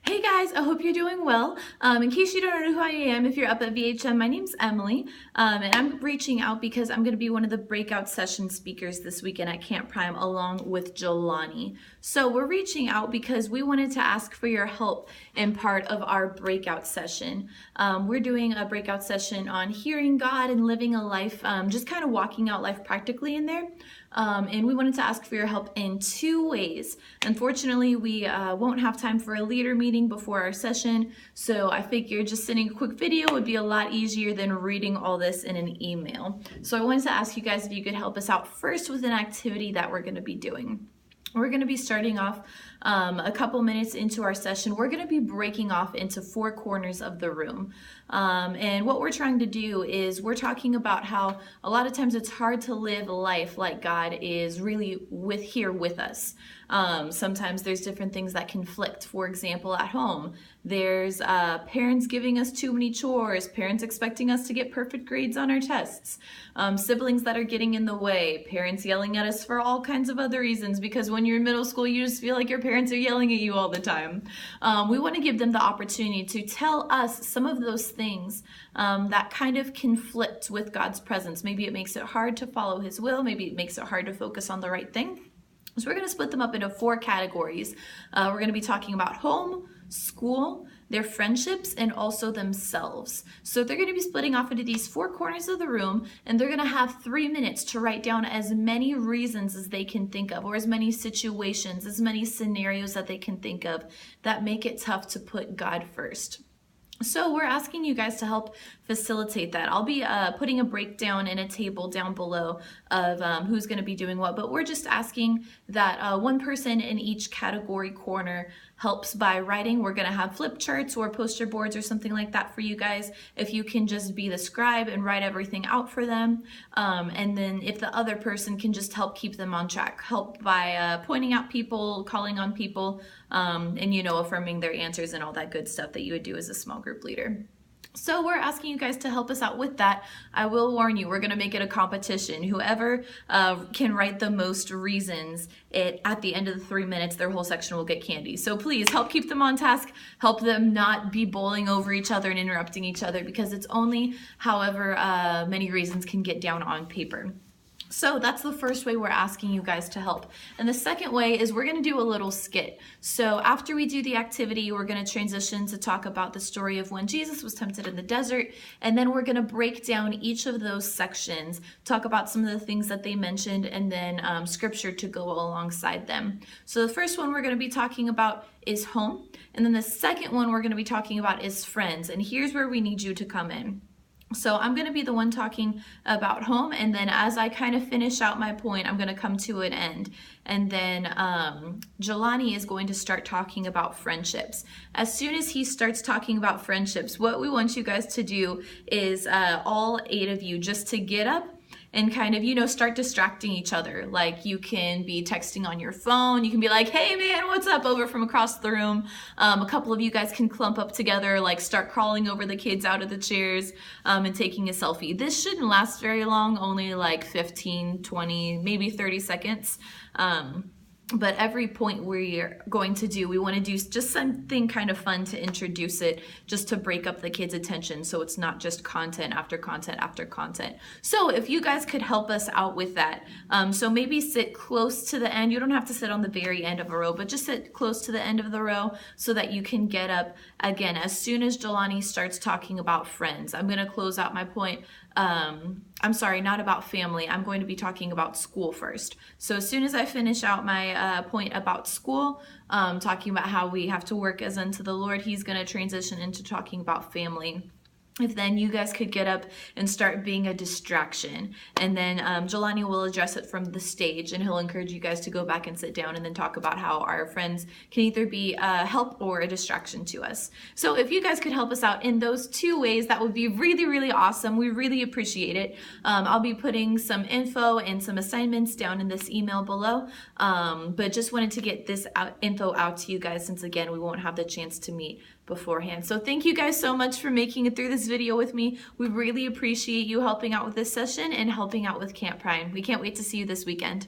Hey guys, I hope you're doing well. In case you don't know who I am, if you're up at VHM, my name's Emily, and I'm reaching out because I'm going to be one of the breakout session speakers this weekend at Camp Prime along with Jelani. So we're reaching out because we wanted to ask for your help in part of our breakout session. We're doing a breakout session on hearing God and living a life, just kind of walking out life practically in there. And we wanted to ask for your help in two ways. Unfortunately, we won't have time for a leader meeting before our session, so I figured just sending a quick video would be a lot easier than reading all this in an email. So I wanted to ask you guys if you could help us out first with an activity that we're going to be doing. We're going to be starting off a couple minutes into our session. We're going to be breaking off into four corners of the room. And what we're trying to do is we're talking about how a lot of times it's hard to live life like God is really here with us. Sometimes there's different things that conflict. For example, at home, there's parents giving us too many chores, parents expecting us to get perfect grades on our tests, siblings that are getting in the way, parents yelling at us for all kinds of other reasons, because when you're in middle school, you just feel like your parents are yelling at you all the time. We want to give them the opportunity to tell us some of those things that kind of conflict with God's presence. Maybe it makes it hard to follow His will. Maybe it makes it hard to focus on the right thing. So we're going to split them up into four categories. We're going to be talking about home, school, their friendships, and also themselves. So they're going to be splitting off into these four corners of the room, and they're going to have 3 minutes to write down as many reasons as they can think of, or as many situations, as many scenarios that they can think of that make it tough to put God first. So we're asking you guys to help facilitate that. I'll be putting a breakdown in a table down below of who's going to be doing what, but we're just asking that one person in each category corner helps by writing. We're going to have flip charts or poster boards or something like that for you guys. If you can just be the scribe and write everything out for them. And then if the other person can just help keep them on track, help by pointing out people, calling on people, and affirming their answers and all that good stuff that you would do as a small group leader. So we're asking you guys to help us out with that. I will warn you, we're going to make it a competition. Whoever can write the most reasons, at the end of the 3 minutes, their whole section will get candy. So please help keep them on task. Help them not be bowling over each other and interrupting each other, because it's only however many reasons can get down on paper. So that's the first way we're asking you guys to help. And the second way is we're going to do a little skit. So after we do the activity, we're going to transition to talk about the story of when Jesus was tempted in the desert. And then we're going to break down each of those sections, talk about some of the things that they mentioned, and then scripture to go alongside them. So the first one we're going to be talking about is home. And then the second one we're going to be talking about is friends. And here's where we need you to come in. So I'm going to be the one talking about home, and then as I kind of finish out my point, I'm going to come to an end. And then Jelani is going to start talking about friendships. As soon as he starts talking about friendships, what we want you guys to do is all 8 of you just to get up and kind of, start distracting each other. Like, you can be texting on your phone. You can be like, hey man, what's up, over from across the room. A couple of you guys can clump up together, like start crawling over the kids out of the chairs and taking a selfie. This shouldn't last very long, only like 15, 20, maybe 30 seconds. But every point we're going to do, we want to do just something kind of fun to introduce it, just to break up the kids' attention, so it's not just content after content after content. So if you guys could help us out with that, so maybe sit close to the end. You don't have to sit on the very end of a row, but just sit close to the end of the row so that you can get up again as soon as Jelani starts talking about friends. I'm going to close out my point. I'm sorry, not about family. I'm going to be talking about school first. So as soon as I finish out my point about school, talking about how we have to work as unto the Lord, he's going to transition into talking about family. If then you guys could get up and start being a distraction. And then Jelani will address it from the stage, and he'll encourage you guys to go back and sit down and then talk about how our friends can either be a help or a distraction to us. So if you guys could help us out in those 2 ways, that would be really, really awesome. We really appreciate it. I'll be putting some info and some assignments down in this email below. But just wanted to get this info out to you guys, since again, we won't have the chance to meet beforehand. So thank you guys so much for making it through this video with me. We really appreciate you helping out with this session and helping out with Camp Prime. We can't wait to see you this weekend.